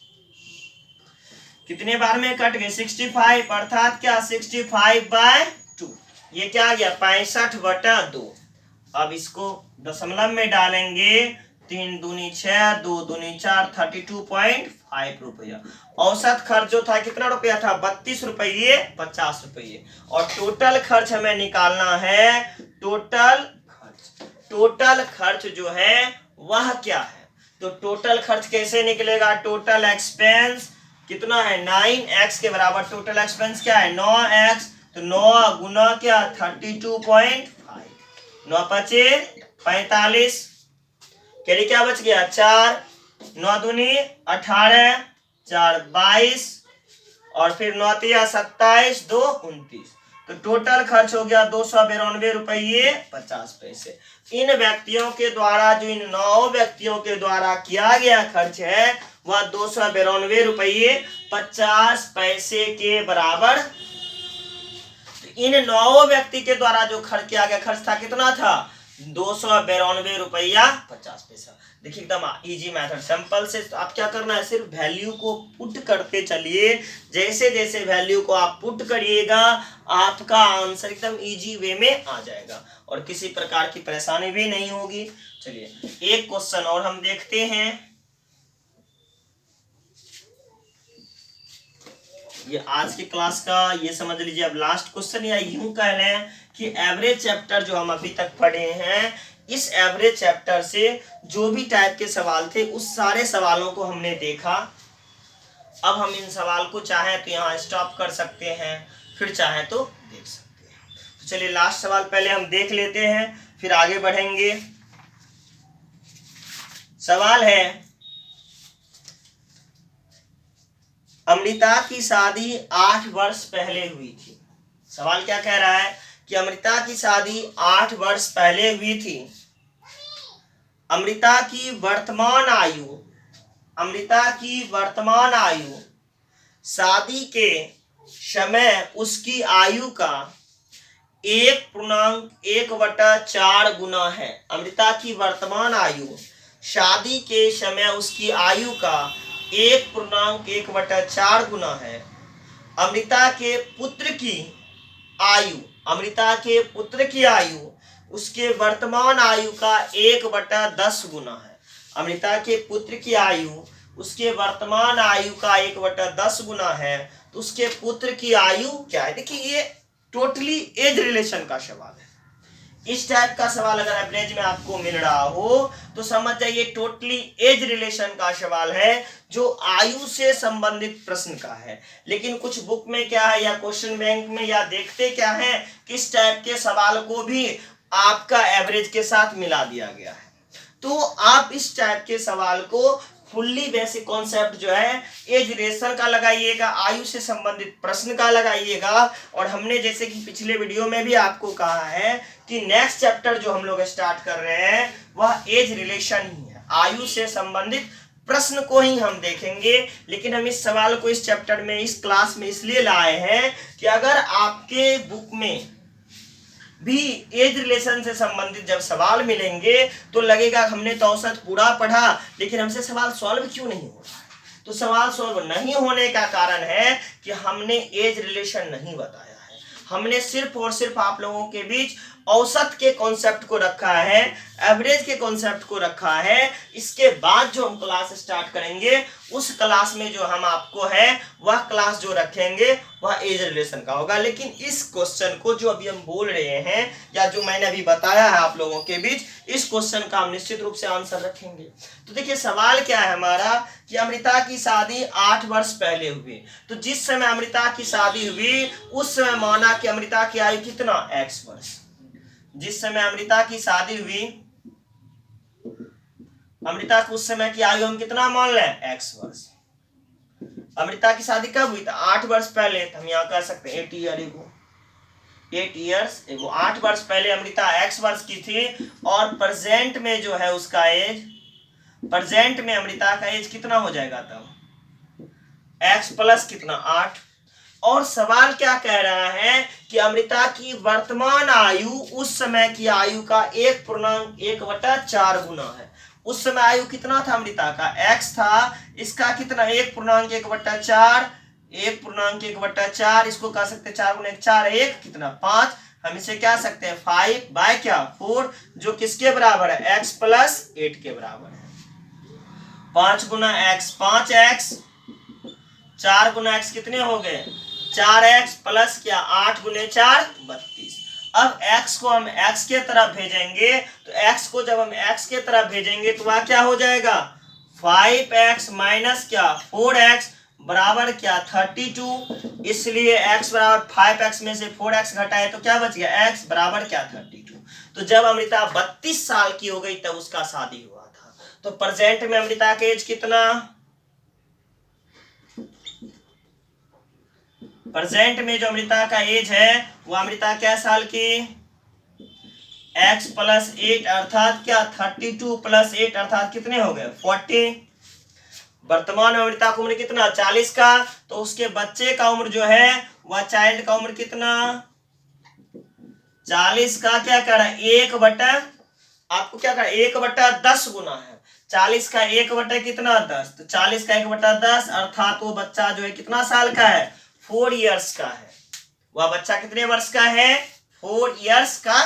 कितने बार में कट गए? 65, अर्थात क्या? 65/2। ये क्या आ गया? 65/2। अब इसको दशमलव में डालेंगे, 3 दूनी 6, 2 दूनी 4, 32.5 रुपया। औसत खर्च जो था कितना रुपया था? 32 रुपये 50 रुपये। और टोटल खर्च हमें निकालना है। टोटल खर्च जो है वह क्या है? तो टोटल खर्च कैसे निकलेगा? टोटल एक्सपेंस कितना है? 9x के बराबर। टोटल एक्सपेंस क्या है? 9x, तो 9 गुना क्या? 32.5, 9 पचे 45, कैरी क्या बच गया 4, 9 दूनी 18, 4 22 और फिर 9 तिया 27, 2 29। तो टोटल खर्च हो गया 292 रुपये 50 पैसे। इन व्यक्तियों के द्वारा, जो इन 9 व्यक्तियों के द्वारा किया गया खर्च है वह 292 रुपये 50 पैसे के बराबर। तो इन 9 व्यक्ति के द्वारा जो खर्च किया गया खर्च था कितना था 292 रुपया 50 पैसा। देखिए एकदम इजी मेथड, सिंपल से। तो आप क्या करना है, सिर्फ वैल्यू को पुट करते चलिए। जैसे जैसे वैल्यू को आप पुट करिएगा आपका आंसर एकदम इजी वे में आ जाएगा और किसी प्रकार की परेशानी भी नहीं होगी। चलिए एक क्वेश्चन और हम देखते हैं। ये आज की क्लास का ये समझ लीजिए अब लास्ट क्वेश्चन, या यूं कह लें कि एवरेज चैप्टर जो हम अभी तक पढ़े हैं, इस एवरेज चैप्टर से जो भी टाइप के सवाल थे उस सारे सवालों को हमने देखा। अब हम इन सवाल को चाहे तो यहाँ स्टॉप कर सकते हैं, फिर चाहे तो देख सकते हैं। तो चलिए लास्ट सवाल पहले हम देख लेते हैं, फिर आगे बढ़ेंगे। सवाल है, अमृता की शादी 8 वर्ष पहले हुई थी। सवाल क्या कह रहा है कि अमृता की शादी 8 वर्ष पहले हुई थी। अमृता की वर्तमान आयु शादी के समय उसकी आयु का 1.1/4 गुना है। अमृता की वर्तमान आयु शादी के समय उसकी आयु का 1.1/4 गुना है। अमृता के पुत्र की आयु उसके वर्तमान आयु का 1/10 गुना है। अमृता के पुत्र की आयु उसके वर्तमान आयु का 1/10 गुना है, तो उसके पुत्र की आयु क्या है। देखिए ये टोटली एज रिलेशन का सवाल है। इस टाइप का सवाल अगर एवरेज में आपको मिल रहा हो तो समझ जाइए टोटली एज रिलेशन का सवाल है, जो आयु से संबंधित प्रश्न का है। लेकिन कुछ बुक में क्या है या क्वेश्चन बैंक में या देखते क्या है, किस टाइप के सवाल को भी आपका एवरेज के साथ मिला दिया गया है। तो आप इस टाइप के सवाल को फुल्ली बेसिक कॉन्सेप्ट जो है एज रिलेशन का लगाइएगा, आयु से संबंधित प्रश्न का लगाइएगा। और हमने जैसे कि पिछले वीडियो में भी आपको कहा है कि नेक्स्ट चैप्टर जो हम लोग स्टार्ट कर रहे हैं वह एज रिलेशन ही है, आयु से संबंधित प्रश्न को ही हम देखेंगे। लेकिन हम इस सवाल को इस चैप्टर में इस क्लास में इसलिए लाए हैं कि अगर आपके बुक में भी एज रिलेशन से संबंधित जब सवाल मिलेंगे तो लगेगा हमने तो औसत पूरा पढ़ा लेकिन हमसे सवाल सॉल्व क्यों नहीं हो रहा है। तो सवाल सॉल्व नहीं होने का कारण है कि हमने एज रिलेशन नहीं बताया है। हमने सिर्फ और सिर्फ आप लोगों के बीच औसत के कॉन्सेप्ट को रखा है, एवरेज के कॉन्सेप्ट को रखा है। इसके बाद जो हम क्लास स्टार्ट करेंगे उस क्लास में जो हम आपको है वह क्लास जो रखेंगे वह एज रिलेशन का होगा। लेकिन इस क्वेश्चन को जो अभी हम बोल रहे हैं या जो मैंने अभी बताया है आप लोगों के बीच, इस क्वेश्चन का हम निश्चित रूप से आंसर रखेंगे। तो देखिए सवाल क्या है हमारा कि अमृता की शादी 8 वर्ष पहले हुई। तो जिस समय अमृता की शादी हुई उस समय माना कि अमृता की आयु कितना x वर्ष। जिस समय अमृता की शादी हुई, अमृता को उस समय की आयु हम कितना मान लें x वर्ष। अमृता की शादी कब हुई था 8 वर्ष पहले, तो हम यहाँ कह सकते हैं 8 ईयर्स एगो 8 वर्ष पहले अमृता x वर्ष की थी। और प्रेजेंट में जो है उसका एज, प्रेजेंट में अमृता का एज कितना हो जाएगा तब x प्लस कितना 8। और सवाल क्या कह रहा है कि अमृता की वर्तमान आयु उस समय की आयु का 1.1/4 गुना है। उस समय आयु कितना था अमृता का x था, इसका कितना 1.1/4, 1.1/4 इसको कह सकते 4 गुना 4 1 कितना 5। हम इसे क्या सकते हैं 5 बाय क्या 4, जो किसके बराबर है x प्लस 8 के बराबर है। 5 गुना x 5x, 4 गुना x कितने हो गए 4x प्लस क्या 8 गुने 4 32। अब x को हम x के तरफ भेजेंगे, तो x को जब हम x के तरफ भेजेंगे तो वह क्या हो जाएगा 5x माइनस क्या 4x बराबर क्या 32। इसलिए x बराबर 5x में से 4x घटाए तो क्या बच गया x बराबर क्या 32। तो जब अमृता 32 साल की हो गई तब उसका शादी हुआ था। तो प्रेजेंट में अमृता की एज कितना, प्रेजेंट में जो अमृता का एज है वो अमृता क्या साल की, x प्लस 8 अर्थात क्या 32 प्लस 8 अर्थात कितने हो गए 40। वर्तमान में अमृता की उम्र कितना 40 का, तो उसके बच्चे का उम्र जो है वह चाइल्ड का उम्र कितना 40 का क्या कर रहा है 1/, आपको क्या कर 1/10 गुना है 40 का 1/, कितना 10, तो 40 का 1/10 अर्थात वो बच्चा जो है कितना साल का है 4 इयर्स का है। वह बच्चा कितने वर्ष का है 4 इयर्स का।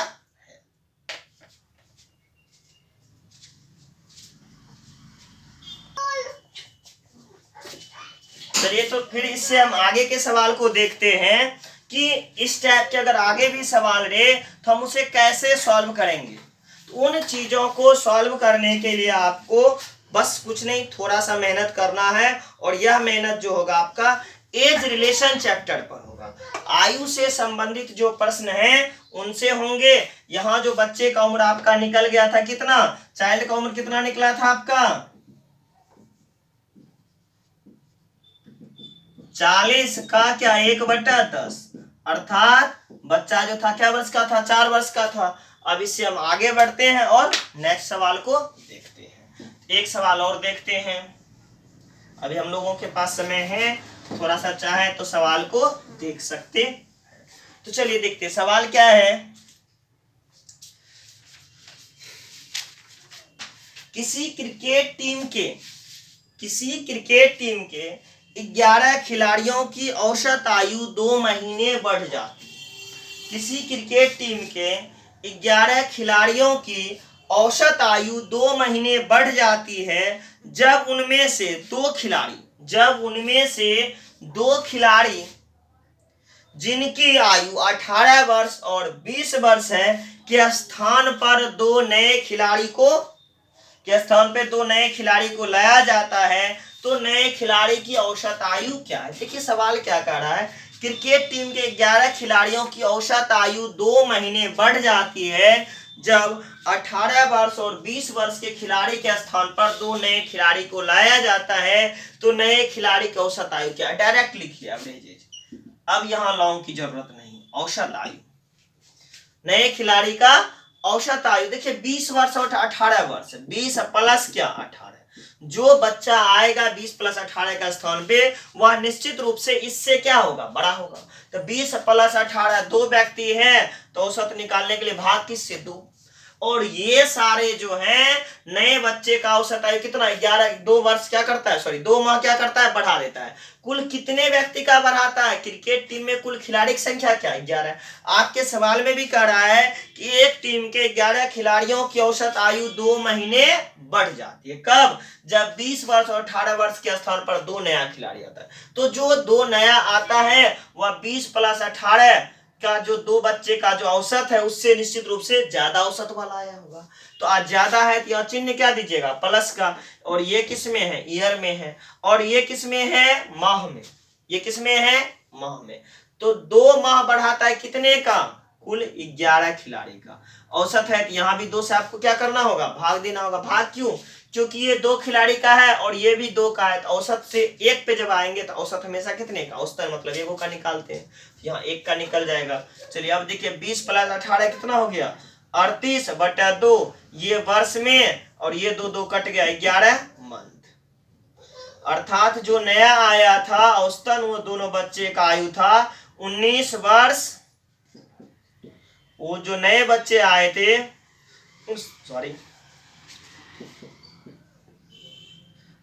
चलिए तो फिर इससे हम आगे के सवाल को देखते हैं कि इस टाइप के अगर आगे भी सवाल रहे तो हम उसे कैसे सॉल्व करेंगे। तो उन चीजों को सॉल्व करने के लिए आपको बस कुछ नहीं थोड़ा सा मेहनत करना है, और यह मेहनत जो होगा आपका एज रिलेशन चैप्टर पर होगा। आयु से संबंधित जो प्रश्न हैं उनसे होंगे। यहाँ जो बच्चे का उम्र आपका निकल गया था कितना, चाइल्ड का उम्र कितना निकला था आपका 40 का क्या 1/10 अर्थात बच्चा जो था क्या वर्ष का था 4 वर्ष का था। अब इससे हम आगे बढ़ते हैं और नेक्स्ट सवाल को देखते हैं। एक सवाल और देखते हैं, अभी हम लोगों के पास समय है, थोड़ा सा चाहे तो सवाल को देख सकते। तो चलिए देखते हैं सवाल क्या है। किसी क्रिकेट टीम के 11 खिलाड़ियों की औसत आयु 2 महीने बढ़ जाती है। किसी क्रिकेट टीम के 11 खिलाड़ियों की औसत आयु 2 महीने बढ़ जाती है जब उनमें से दो खिलाड़ी जिनकी आयु 18 वर्ष और 20 वर्ष है के स्थान पर दो नए खिलाड़ी को लाया जाता है, तो नए खिलाड़ी की औसत आयु क्या है। देखिए सवाल क्या कह रहा है, क्रिकेट टीम के 11 खिलाड़ियों की औसत आयु 2 महीने बढ़ जाती है जब 18 वर्ष और 20 वर्ष के खिलाड़ी के स्थान पर दो नए खिलाड़ी को लाया जाता है, तो नए खिलाड़ी की औसत आयु क्या है। डायरेक्ट लिखिए एवरेज, अब यहाँ लॉन्ग की जरूरत नहीं, औसत आयु, नए खिलाड़ी का औसत आयु। देखिए 20 वर्ष और 18 वर्ष, 20 प्लस क्या 18, जो बच्चा आएगा 20 प्लस 18 का स्थान पे वह निश्चित रूप से इससे क्या होगा बड़ा होगा। तो 20 प्लस 18 दो व्यक्ति हैं, तो औसत निकालने के लिए भाग किससे 2, और ये सारे जो हैं नए बच्चे का औसत आयु कितना 11, 2 वर्ष क्या करता है, सॉरी 2 माह क्या करता है बढ़ा देता है। कुल कितने व्यक्ति का बढ़ाता है, क्रिकेट टीम में कुल खिलाड़ी की संख्या क्या 11। आपके सवाल में भी कह रहा है कि एक टीम के 11 खिलाड़ियों की औसत आयु 2 महीने बढ़ जाती है, कब, जब 20 वर्ष और 18 वर्ष के स्थान पर दो नया खिलाड़ी आता है। तो जो दो नया आता है वह 20 प्लस 18 का जो दो बच्चे का जो औसत है उससे निश्चित रूप से ज्यादा औसत वाला आया होगा। तो आज ज्यादा है तो यहाँ चिन्ह क्या दीजिएगा प्लस का, और ये किस में है ईयर में है, और ये किस में है माह में, ये किस में है माह में। तो 2 माह बढ़ाता है कितने का, कुल 11 खिलाड़ी का औसत है। तो यहाँ भी 2 से आपको क्या करना होगा भाग देना होगा। भाग क्यों, क्योंकि ये 2 खिलाड़ी का है और ये भी 2 का है, तो औसत से 1 पे जब आएंगे तो औसत हमेशा कितने का, औसत मतलब 1 का निकालते हैं, यहाँ 1 का निकल जाएगा। चलिए अब देखिए 20 प्लस 18 कितना हो गया 38/2, ये वर्ष में, और ये 2 कट गया 11 मंथ। अर्थात जो नया आया था औसतन वो दोनों बच्चे का आयु था 19 वर्ष, वो जो नए बच्चे आए थे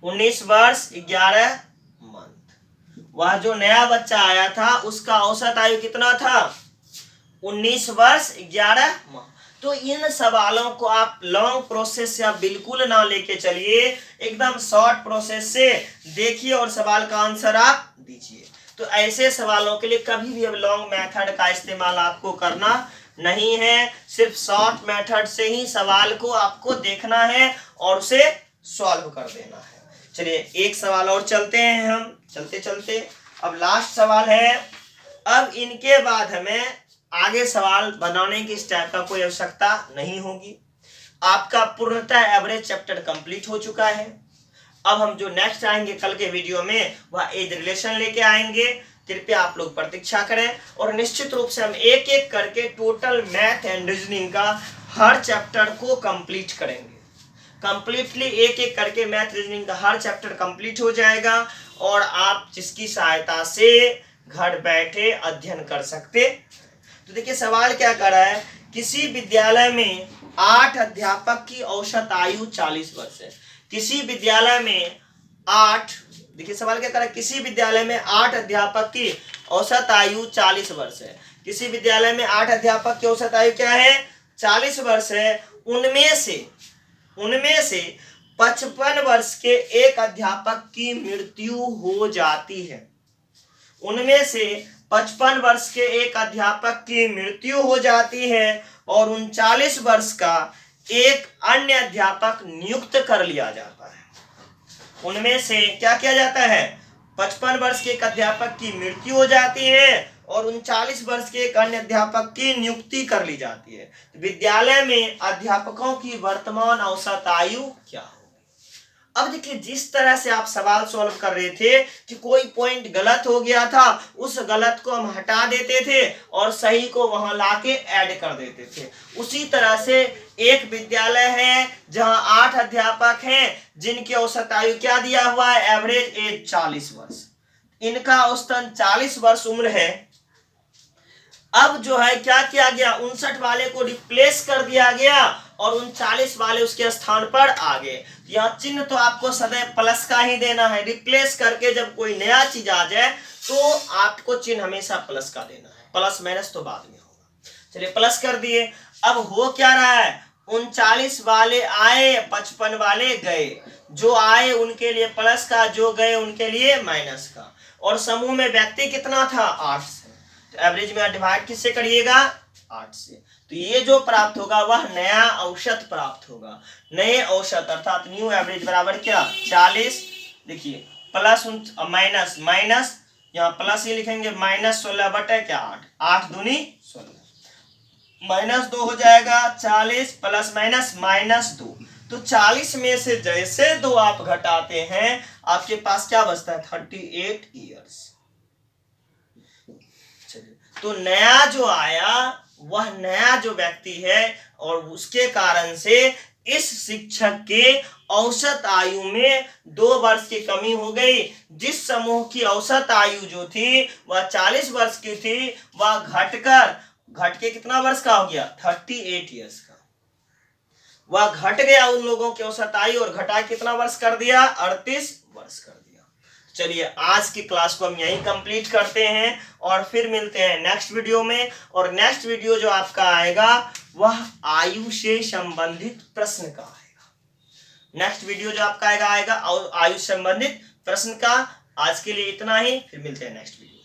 19 वर्ष 11 मंथ। वह जो नया बच्चा आया था उसका औसत आयु कितना था 19 वर्ष 11 माह। तो इन सवालों को आप लॉन्ग प्रोसेस से आप बिल्कुल ना लेके चलिए, एकदम शॉर्ट प्रोसेस से देखिए और सवाल का आंसर आप दीजिए। तो ऐसे सवालों के लिए कभी भी अब लॉन्ग मेथड का इस्तेमाल आपको करना नहीं है, सिर्फ शॉर्ट मेथड से ही सवाल को आपको देखना है और उसे सॉल्व कर देना है। चलिए एक सवाल और चलते हैं हम, चलते चलते अब लास्ट सवाल है। अब इनके बाद हमें आगे सवाल बनाने की इस टाइप का कोई आवश्यकता नहीं होगी। आपका पूर्णतः एवरेज चैप्टर कंप्लीट हो चुका है। अब हम जो नेक्स्ट आएंगे कल के वीडियो में वह एज रिलेशन लेके आएंगे। कृपया आप लोग प्रतीक्षा करें और निश्चित रूप से हम एक एक करके टोटल मैथ एंड रीजनिंग का हर चैप्टर को कंप्लीट करेंगे। कंप्लीटली एक एक करके मैथ रीजनिंग का हर चैप्टर कंप्लीट हो जाएगा और आप जिसकी सहायता से घर बैठे अध्ययन कर सकते। तो देखिए सवाल क्या कर रहा है, किसी विद्यालय में 8 अध्यापक की औसत आयु 40 वर्ष है। किसी विद्यालय में 8, देखिए सवाल क्या कर रहा है, किसी विद्यालय में 8 अध्यापक की औसत आयु 40 वर्ष है। किसी विद्यालय में 8 अध्यापक की औसत आयु क्या है, 40 वर्ष है। उनमें से 55 वर्ष के एक अध्यापक की मृत्यु हो जाती है। उनमें से 55 वर्ष के एक अध्यापक की मृत्यु हो जाती है और 39 वर्ष का एक अन्य अध्यापक नियुक्त कर लिया जाता है। उनमें से क्या किया जाता है, 55 वर्ष के एक अध्यापक की मृत्यु हो जाती है और 39 वर्ष के एक अन्य अध्यापक की नियुक्ति कर ली जाती है। विद्यालय में अध्यापकों की वर्तमान औसत आयु क्या होगी। अब देखिए जिस तरह से आप सवाल सॉल्व कर रहे थे कि कोई पॉइंट गलत हो गया था, उस गलत को हम हटा देते थे और सही को वहां लाके ऐड कर देते थे। उसी तरह से एक विद्यालय है जहां 8 अध्यापक हैं जिनकी औसत आयु क्या दिया हुआ है, एवरेज एज 40 वर्ष। इनका औसतन 40 वर्ष उम्र है। अब जो है क्या किया गया, 59 वाले को रिप्लेस कर दिया गया और 39 वाले उसके स्थान पर आ गए। यहाँ चिन्ह तो आपको सदैव प्लस का ही देना है। रिप्लेस करके जब कोई नया चीज आ जाए तो आपको चिन्ह हमेशा प्लस का देना है, प्लस माइनस तो बाद में होगा। चलिए प्लस कर दिए। अब हो क्या रहा है, 39 वाले आए, 55 वाले गए। जो आए उनके लिए प्लस का, जो गए उनके लिए माइनस का। और समूह में व्यक्ति कितना था, 8 से। तो एवरेज में डिवाइड किससे करिएगा, 8 से। तो ये जो प्राप्त होगा वह नया औसत प्राप्त होगा। नए औसत अर्थात न्यू एवरेज बराबर क्या, 40। देखिए प्लस माइनस माइनस, यहाँ प्लस ही लिखेंगे, -16 बटे क्या 8, 8 दूनी 16, -2 हो जाएगा 40 प्लस माइनस -2। तो 40 में से जैसे 2 आप घटाते हैं आपके पास क्या बचता है, 38 ईयर्स। तो नया जो आया वह नया जो व्यक्ति है और उसके कारण से इस शिक्षक के औसत आयु में 2 वर्ष की कमी हो गई। जिस समूह की औसत आयु जो थी वह 40 वर्ष की थी, वह घट के कितना वर्ष का हो गया, 38 ईयर्स का। वह घट गया उन लोगों की औसत आयु और घटा कितना वर्ष कर दिया, 38 वर्ष कर दिया। चलिए आज की क्लास को हम यहीं कंप्लीट करते हैं और फिर मिलते हैं नेक्स्ट वीडियो में। और नेक्स्ट वीडियो जो आपका आएगा वह आयु से संबंधित प्रश्न का आएगा। नेक्स्ट वीडियो जो आपका आएगा आयु से संबंधित प्रश्न का। आज के लिए इतना ही, फिर मिलते हैं नेक्स्ट वीडियो।